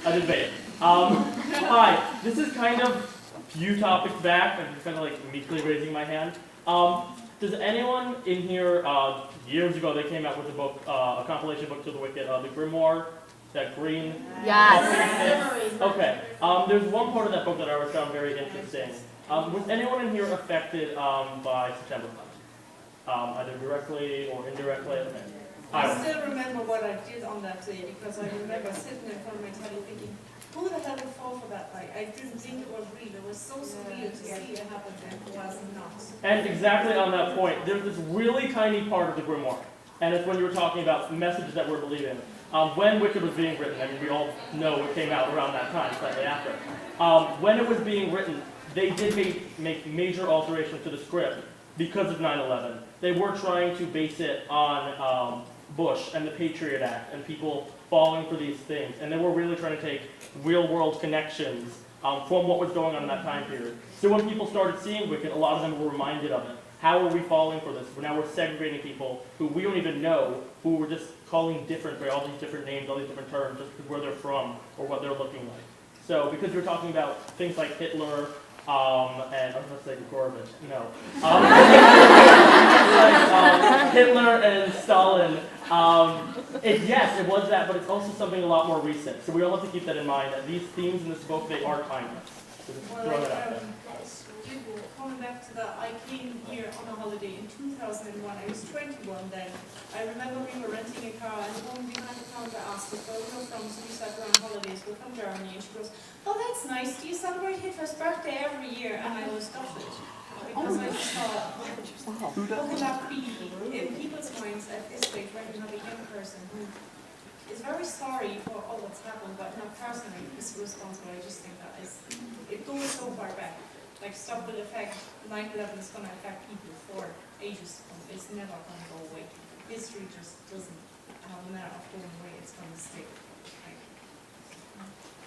a debate. Hi, this is kind of a few topics back. I'm just kind of like meekly raising my hand. Does anyone in here, years ago they came out with a book, a compilation book to the Wicked, the Grimoire, that green? Yes. Okay. There's one part of that book that I always found very interesting. Was anyone in here affected by September 11th? Either directly or indirectly? Okay. I still remember what I did on that day because I remember sitting in front of my telly thinking, who the hell would fall for that? Like, I didn't think it was real. It was so surreal to see it happen and it was not. And exactly on that point, there's this really tiny part of the Grimoire, and it's when you were talking about messages that we're believing. When Wicked was being written, I mean, we all know it came out around that time, slightly after. When it was being written, they did make major alterations to the script because of 9/11. They were trying to base it on Bush and the Patriot Act and people falling for these things, and they were really trying to take real-world connections from what was going on in that time period. So when people started seeing Wicked, a lot of them were reminded of it. How are we falling for this? Now we're segregating people who we don't even know, who we're just calling different by all these different names, all these different terms, just because where they're from or what they're looking like. So because you're talking about things like Hitler, and I was going to say Gorey, no. Like, Hitler and Stalin. Yes, it was that, but it's also something a lot more recent. So we all have to keep that in mind, that these themes in this book, they are timeless. So just throw that out there. Coming back to that, I came here on a holiday in 2001. I was 21 then. I remember we were renting a car and the woman behind the counter asked us where we were from, so we said we're on holidays, we're from Germany. And she goes, oh, that's nice. Do you celebrate Hitler's birthday every year? And I was gutted. Because I just thought, what would that be in people's minds at this stage when you have a young person who is very sorry for all that's happened, but not personally is responsible. I just think that it goes so far back. Like stuff will affect 9/11 is going to affect people for ages to come. It's never going to go away. History just doesn't have a matter of going away. It's going to stay. Right.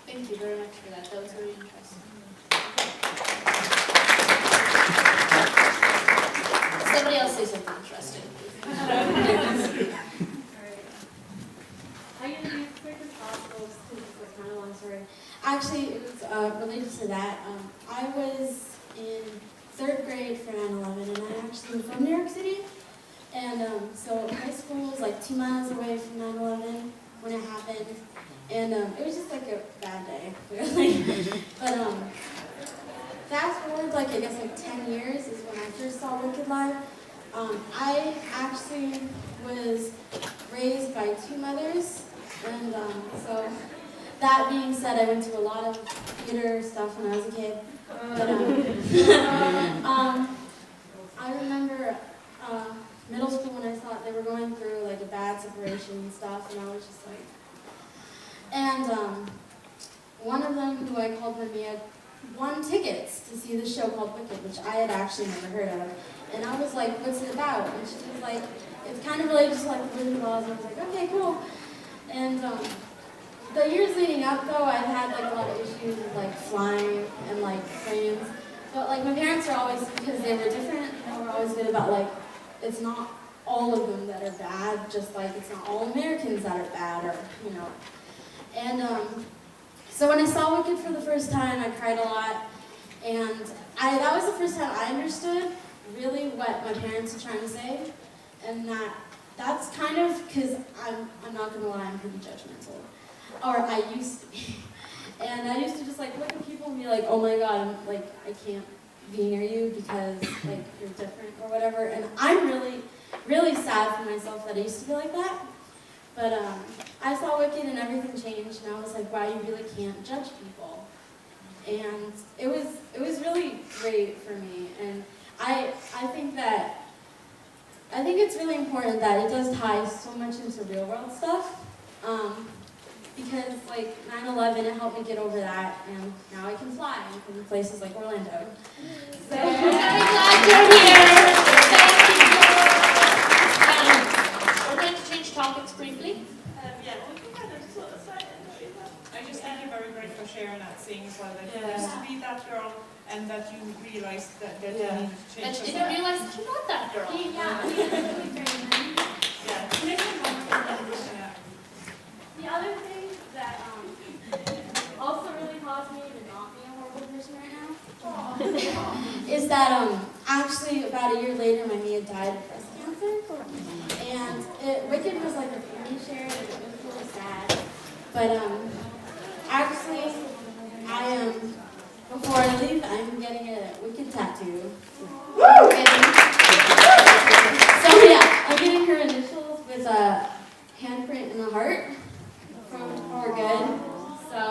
Thank you very much for that. That was very interesting. Somebody else say something interesting. I'm going to be as quick as possible because it's kind of a long story. Actually, it was related to that. I was in 3rd grade for 9/11, and I actually from New York City. And so high school was like 2 miles away from 9/11 when it happened. And it was just like a bad day, clearly. But fast forward, like I guess like 10 years is when I first saw Wicked live. I actually was raised by 2 mothers, and so that being said, I went to a lot of theater stuff when I was a kid. But I remember middle school when I thought they were going through like a bad separation and stuff, and I was just like, and one of them who I called her Mia won tickets to see the show called Wicked, which I had actually never heard of. And I was like, what's it about? And she was like, it's kind of related to like the Wizard of Oz. And I was like, okay, cool. And the years leading up though, I've had like a lot of issues with like flying and like planes. But like my parents were always, because they were different, they were always good about like, it's not all of them that are bad, just like it's not all Americans that are bad, or, you know. And so when I saw Wicked for the first time, I cried a lot. And that was the first time I understood really what my parents were trying to say. And that's kind of, because I'm not going to lie, I'm pretty judgmental. Or I used to be. And I used to just like look at people and be like, oh my God, I can't be near you because like you're different or whatever. And I'm really, really sad for myself that I used to be like that. But I saw Wicked and everything changed, and I was like, wow, you really can't judge people. And it was really great for me. And I think it's really important that it does tie so much into real world stuff. Because like 9/11, it helped me get over that, and now I can fly in places like Orlando. So I'm very glad you're here. We're going to change topics briefly. Yeah, we can kind of sort of say it. I just think you're very great for sharing that thing as well. That you used to be that girl, and that you realized that you needed to change. That you didn't realize that you're not that girl. The other thing that is that actually about a year later, my Mia died of breast cancer. And Wicked was like a family share, and it was really sad. But actually, before I leave, I'm getting a Wicked tattoo. So yeah, I'm getting her initials with a handprint and a heart from For Good. So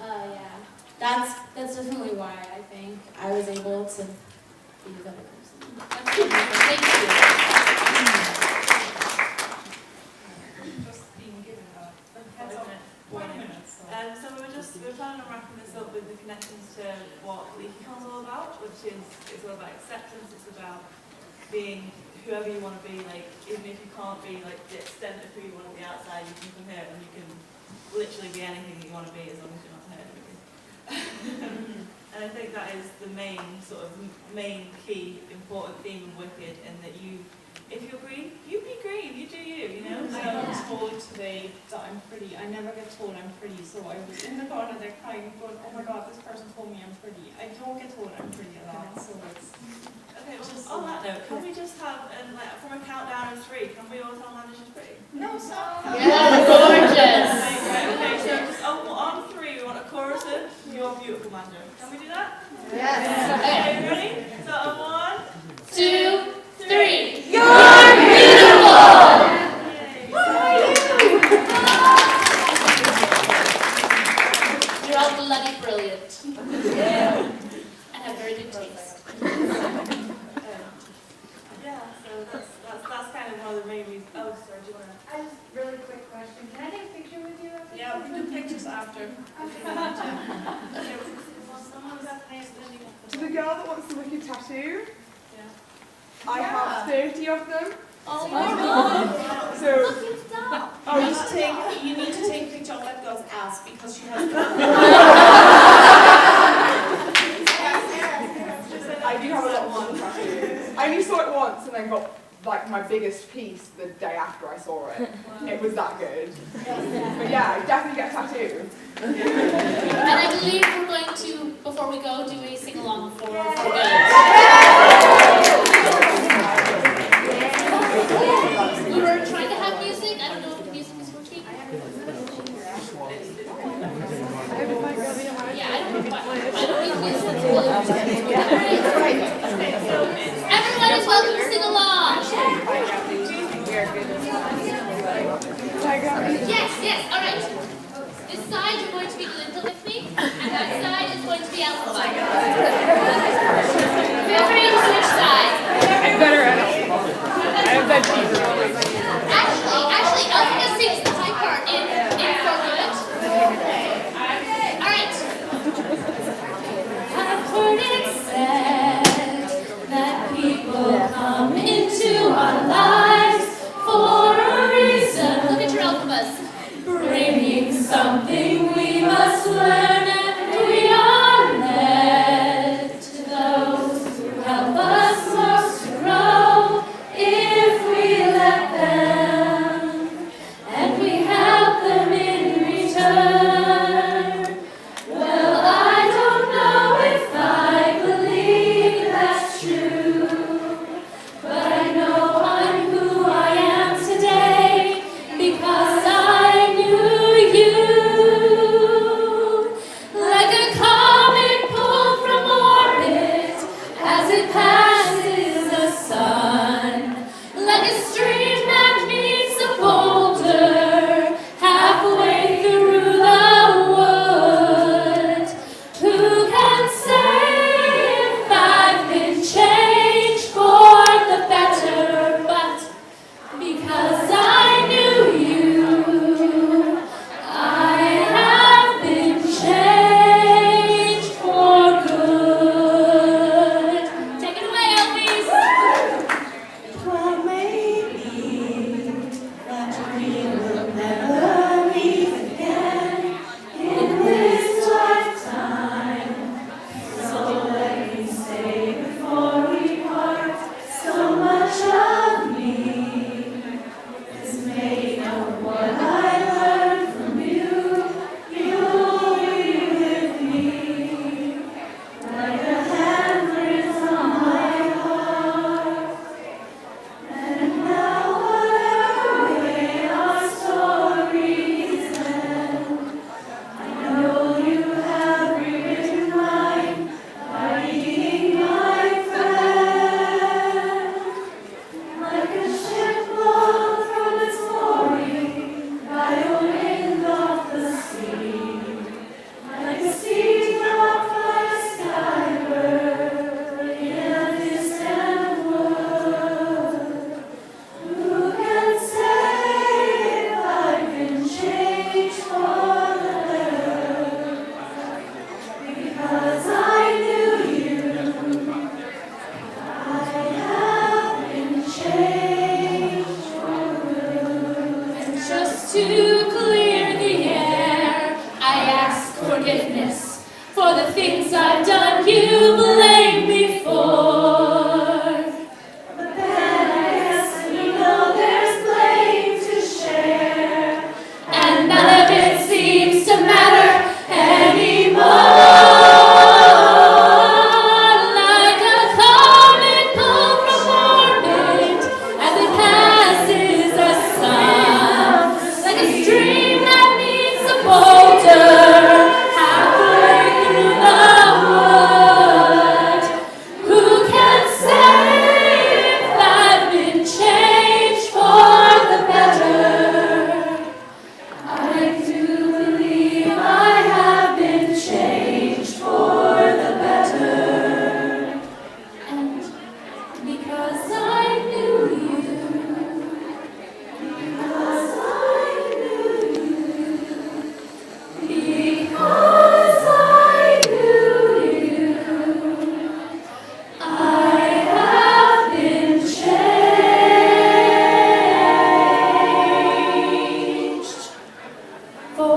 yeah, that's definitely why I think I was able to be a better person. Thank you. Just being given a heads up. 1 1 minute. So we're planning on wrapping this up with the connections to what LeakyCon's all about, which is it's all about acceptance. It's about being whoever you want to be. Like even if you can't be like the extent of who you want to be outside, you can come here and you can literally be anything that you want to be as long as you're not hurt anybody. And I think that is the main key important theme of Wicked, and that if you're green, you be green, you do you know? So I was told today that I'm pretty. I never get told I'm pretty, so I was in the corner there crying, going, oh my god, this person told me I'm pretty. I don't get told I'm pretty a lot, so it's... okay, well, on that note, can we just have, from a countdown of 3, can we all tell Manja she's pretty? No, stop. Yes, gorgeous. Okay, so just on 3, we want a chorus of "You're beautiful, Manja." Can we do that? Yes. Okay, ready? So on 1, 2, 3. You're beautiful! You're all bloody brilliant. And have very good taste. Yeah, so that's kind of one of the main reasons. Oh, sorry, do you want to? I just really quick question. Can I take a picture with you? Yeah, we can do pictures after. To the girl that wants the Wicked tattoo, Yeah. I have 30 of them. Oh my god. So, You need to take a picture of that girl's ass because she has... I do have a lot more tattoos. I only saw it once and then got like my biggest piece the day after I saw it. It was that good. But yeah, I definitely get a tattoo. And I believe we're going to, before we go, do a sing-along for good. We were trying to have music. I don't know if the music is working. Yeah, I don't know why. I don't think music's really Everyone is welcome to sing along. Yes, all right. This side you're going to be Linda with me, and that side is going to be Alpha. Feel free to switch sides. I'm better at it. I have that piece. Actually, Alpha sings the high part in For Good. All right. I've heard it said that people come into our lives for a reason. Look at your alphabas. Bringing something we must learn, and we are led to those who help us most to grow. If we let I ask forgiveness for the things I've done you blame me for. But then I guess we know there's blame to share, and none of it seems to matter anymore. Like a comet pulled from orbit as it passes the sun, like a stream that meets a boulder halfway through the wood. Who can say if I've been changed for the better? I do believe I have been changed for the better. And because I knew you, because I knew you, because I knew you, I have been changed for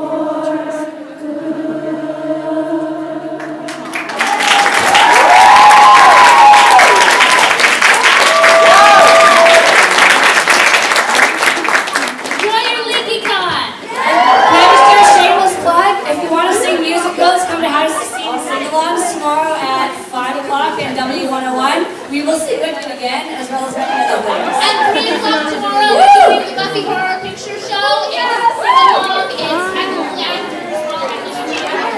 Enjoy your LeakyCon! Can I just do a shameless plug? If you want to sing musicals, come to House 16 sing-alongs tomorrow at 5 o'clock in W101. We will sing with you again, as well as many other things. At 3 o'clock tomorrow, we're doing the Buffy Horror Picture Show. It's a sing-along